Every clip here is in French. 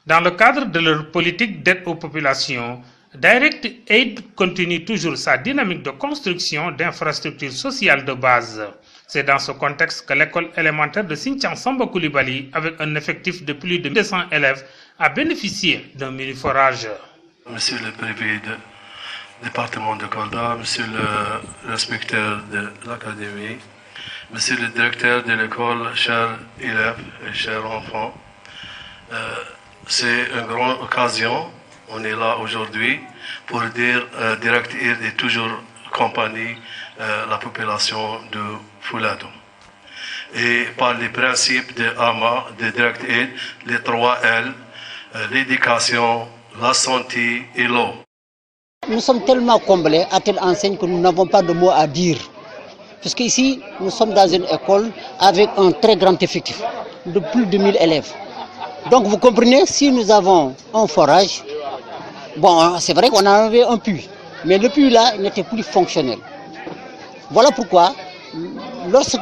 Dans le cadre de leur politique d'aide aux populations, Direct Aid continue toujours sa dynamique de construction d'infrastructures sociales de base. C'est dans ce contexte que l'école élémentaire de Sinthiang Samba Coulibaly, avec un effectif de plus de 200 élèves, a bénéficié d'un mini-forage. Monsieur le préfet du département de Kolda, monsieur le inspecteur de l'académie, monsieur le directeur de l'école, chers élèves et chers enfants, c'est une grande occasion. On est là aujourd'hui pour dire Direct Aid est toujours accompagné la population de Fouladou. Et par les principes de AMA, de Direct Aid, les 3 L, l'éducation, la santé et l'eau. Nous sommes tellement comblés à telle enseigne que nous n'avons pas de mots à dire. Parce qu'ici, nous sommes dans une école avec un très grand effectif de plus de 1000 élèves. Donc vous comprenez, si nous avons un forage, bon, c'est vrai qu'on a enlevé un puits, mais le puits là n'était plus fonctionnel. Voilà pourquoi, lorsque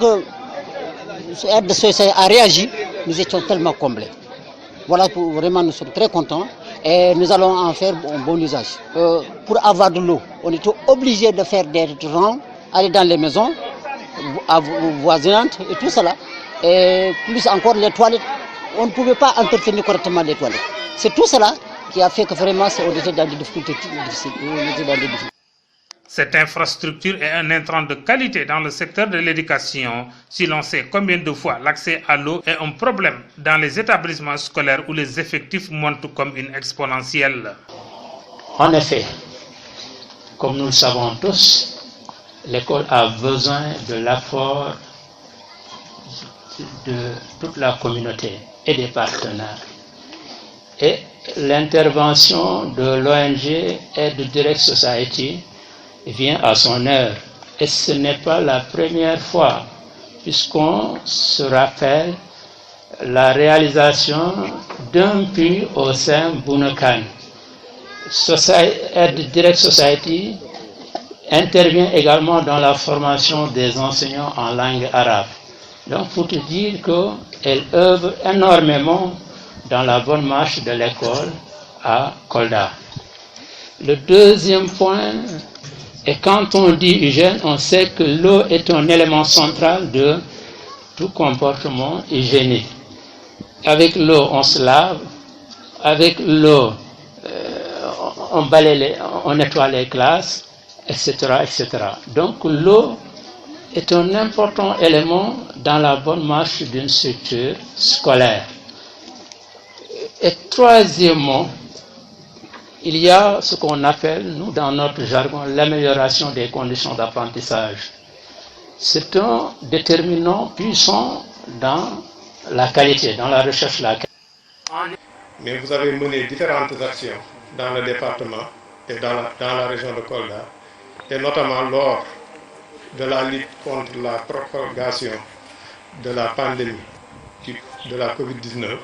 l'aide de société a réagi, nous étions tellement comblés. Voilà, vraiment, nous sommes très contents et nous allons en faire un bon usage. Pour avoir de l'eau, on était obligé de faire des rangs, aller dans les maisons voisinantes et tout cela. Et plus encore les toilettes, on ne pouvait pas entretenir correctement les toilettes. C'est tout cela qui a fait que vraiment on était dans des difficultés difficiles. Cette infrastructure est un intrant de qualité dans le secteur de l'éducation, si l'on sait combien de fois l'accès à l'eau est un problème dans les établissements scolaires où les effectifs montent comme une exponentielle. En effet, comme nous le savons tous, l'école a besoin de l'apport de toute la communauté et des partenaires. Et l'intervention de l'ONG Aide Direct Society vient à son heure. Et ce n'est pas la première fois, puisqu'on se rappelle la réalisation d'un puits au sein Bounakan. Aide Direct Society intervient également dans la formation des enseignants en langue arabe. Donc, pour te dire qu'elle œuvre énormément dans la bonne marche de l'école à Kolda. Le deuxième point, et quand on dit hygiène, on sait que l'eau est un élément central de tout comportement hygiénique. Avec l'eau, on se lave. Avec l'eau, on balaye, on nettoie les classes, etc., etc. Donc l'eau est un important élément dans la bonne marche d'une structure scolaire. Et troisièmement, il y a ce qu'on appelle, nous, dans notre jargon, l'amélioration des conditions d'apprentissage. C'est un déterminant puissant dans la qualité, dans la recherche de la qualité. Mais vous avez mené différentes actions dans le département et dans la région de Kolda, et notamment lors de la lutte contre la propagation de la pandémie de la COVID-19,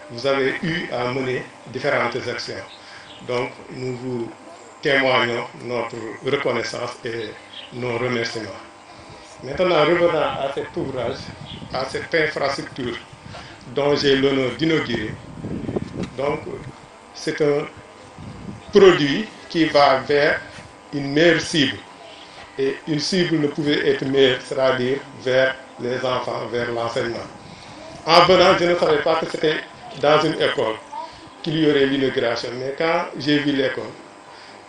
vous avez eu à mener différentes actions. Donc, nous vous témoignons notre reconnaissance et nos remerciements. Maintenant, revenons à cet ouvrage, à cette infrastructure dont j'ai l'honneur d'inaugurer. Donc, c'est un produit qui va vers une meilleure cible. Et une cible ne pouvait être meilleure, c'est-à-dire vers les enfants, vers l'enseignement. En venant, je ne savais pas que c'était dans une école qu'il y aurait l'inauguration. Mais quand j'ai vu l'école,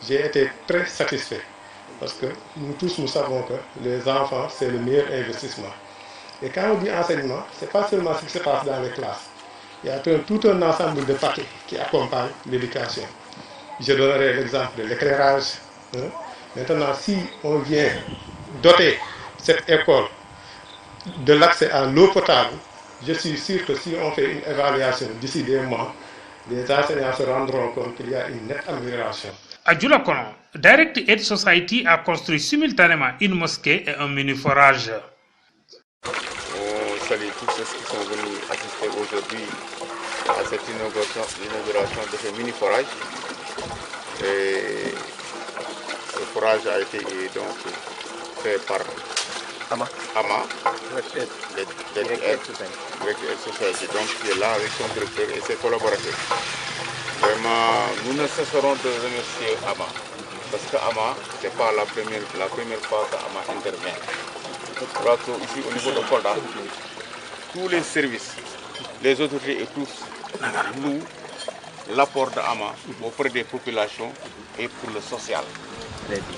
j'ai été très satisfait. Parce que nous tous, nous savons que les enfants, c'est le meilleur investissement. Et quand on dit enseignement, ce n'est pas seulement ce qui se passe dans les classes. Il y a tout un ensemble de paquets qui accompagnent l'éducation. Je donnerai l'exemple de l'éclairage. Maintenant, si on vient doter cette école de l'accès à l'eau potable, je suis sûr que si on fait une évaluation d'ici des mois, les enseignants se rendront compte qu'il y a une nette amélioration. À Djoulakono, Direct Aid Society a construit simultanément une mosquée et un mini-forage. On salue tous ceux qui sont venus assister aujourd'hui à cette inauguration de ce mini-forage. Et ce forage a été donc fait par AMA, Direct Aid Society, donc qui est là avec son directeur et ses collaborateurs. Vraiment, nous ne cesserons de remercier AMA. Parce que AMA, ce n'est pas la première fois que AMA intervient. Je crois qu'ici, au niveau de Kolda, tous les services, les autorités et tous, nous, l'apport de AMA auprès des populations et pour le social.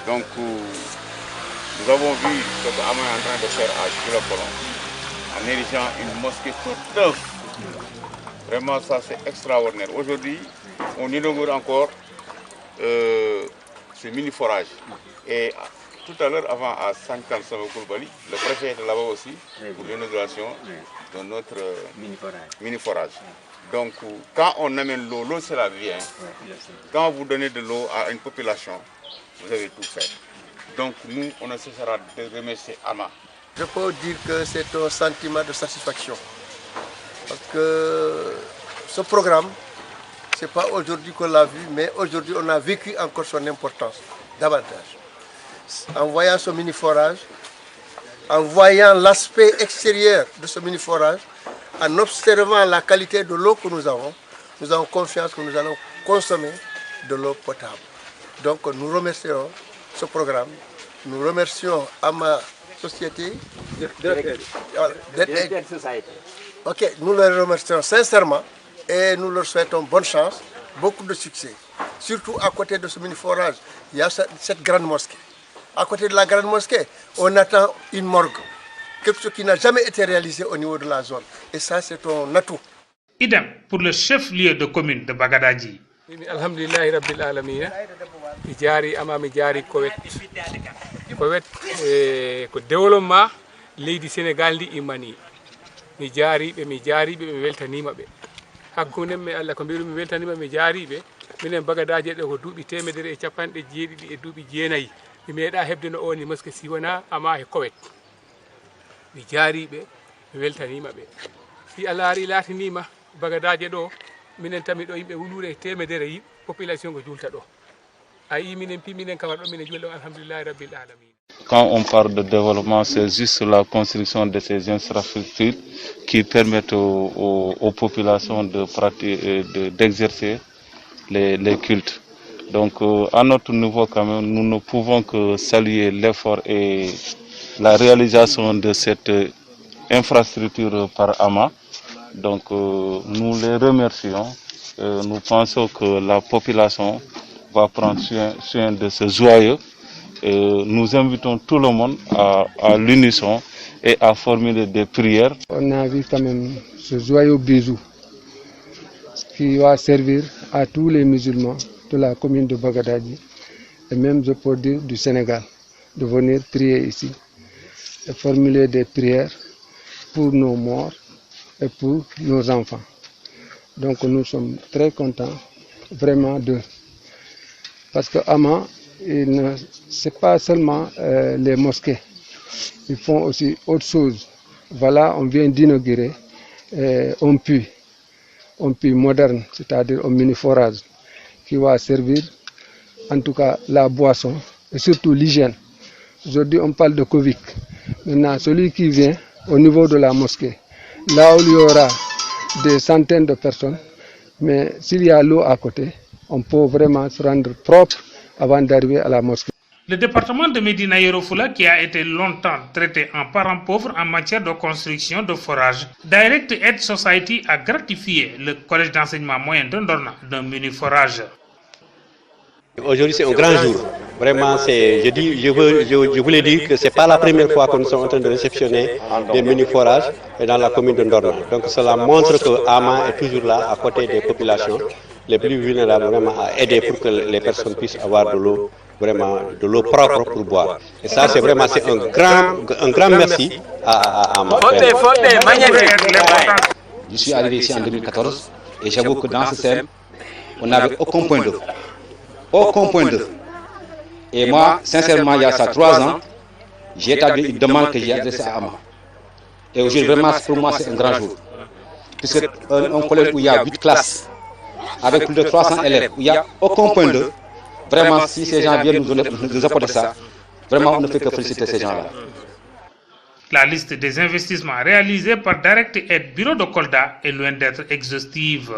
Donc, nous avons vu ce que AMA est en train de faire à Chula-Colomb, en érigeant une mosquée toute neuve. Vraiment, ça c'est extraordinaire. Aujourd'hui, on inaugure encore ce mini-forage. Et tout à l'heure, avant à Sankan Koulibaly, le préfet était là-bas aussi pour l'inauguration de notre mini-forage. Donc, quand on amène l'eau, l'eau c'est la vie. Quand vous donnez de l'eau à une population, vous avez tout fait. Donc, nous, on ne cessera de remercier AMA. Je peux dire que c'est un sentiment de satisfaction. Parce que ce programme, ce n'est pas aujourd'hui qu'on l'a vu, mais aujourd'hui on a vécu encore son importance davantage. En voyant ce mini-forage, en voyant l'aspect extérieur de ce mini-forage, en observant la qualité de l'eau que nous avons confiance que nous allons consommer de l'eau potable. Donc nous remercions ce programme, nous remercions AMA Société, Ok, nous les remercions sincèrement et nous leur souhaitons bonne chance, beaucoup de succès. Surtout à côté de ce mini-forage, il y a cette grande mosquée. À côté de la grande mosquée, on attend une morgue. Quelque chose qui n'a jamais été réalisé au niveau de la zone. Et ça, c'est un atout. Idem pour le chef-lieu de commune de Bagadadji. Alhamdulillahi Rabbil Alamina. Mi jaari ama mi jaari Kowet ko développement leydi Sénégal ndi immani. Mi jaariɓe ɓe weltanima ɓe. Hakkunde me Allah ko mbiru mi weltanima mi jaariɓe minen Bagadadji ɗo ko duuɓi temedere e capanɗe jeeɗiɗi e duuɓi jeenayi. Mi meeɗa hebde no oni mosquée siwana ama e Kowet. Mi jaariɓe mi weltanima ɓe. Si Allah ari laatinima Bagadadji ɗo minen tami ɗo yimɓe wulure temedere yi population ko julta ɗo. Ayi minen pi minen kama ɗo minen julɗo alhamdulillahi rabbil alamin. Quand on parle de développement, c'est juste la construction de ces infrastructures qui permettent aux populations de pratiquer, d'exercer les cultes. Donc, à notre niveau, quand même, nous ne pouvons que saluer l'effort et la réalisation de cette infrastructure par AMA. Donc, nous les remercions. Nous pensons que la population va prendre soin de ce joyeux. Nous invitons tout le monde à l'unisson et à formuler des prières. On a vu quand même ce joyeux bijou qui va servir à tous les musulmans de la commune de Bagadadji et même je peux dire du Sénégal de venir prier ici et formuler des prières pour nos morts et pour nos enfants. Donc nous sommes très contents vraiment d'eux. Parce que AMA, ce n'est pas seulement les mosquées, ils font aussi autre chose. Voilà, on vient d'inaugurer un puits moderne, c'est-à-dire un mini-forage qui va servir en tout cas la boisson et surtout l'hygiène. Aujourd'hui on parle de Covid. Maintenant celui qui vient au niveau de la mosquée, là où il y aura des centaines de personnes, mais s'il y a l'eau à côté, on peut vraiment se rendre propre avant d'arriver à la mosquée. Le département de Médina Yoro Fula, qui a été longtemps traité en parent pauvre en matière de construction de forages, Direct Aid Society a gratifié le collège d'enseignement moyen de Ndorna d'un mini-forage. Aujourd'hui c'est un grand jour. Vraiment, je voulais dire que ce n'est pas la première fois que nous sommes en train de réceptionner des mini-forages dans la commune de Ndorna. Donc cela montre que AMA est toujours là à côté des populations les plus vulnérables, vraiment à aider pour que les personnes puissent avoir de l'eau, vraiment de l'eau propre pour boire. Et ça c'est vraiment un grand merci à AMA. Je suis arrivé ici en 2014 et j'avoue que dans ce CEM, on n'avait aucun point d'eau. Aucun point d'eau. Et moi, sincèrement, il y a ça 3 ans, j'ai établi une demande que j'ai adressée à AMA. Et aujourd'hui, vraiment, pour moi, c'est un grand jour. Puisque un collège où il y a 8 classes, avec plus de 300 élèves, où il n'y a aucun point d'eau, vraiment, si ces gens viennent nous apporter ça, vraiment, on ne fait que féliciter ces gens-là. La liste des investissements réalisés par Direct Aid Bureau de Kolda est loin d'être exhaustive.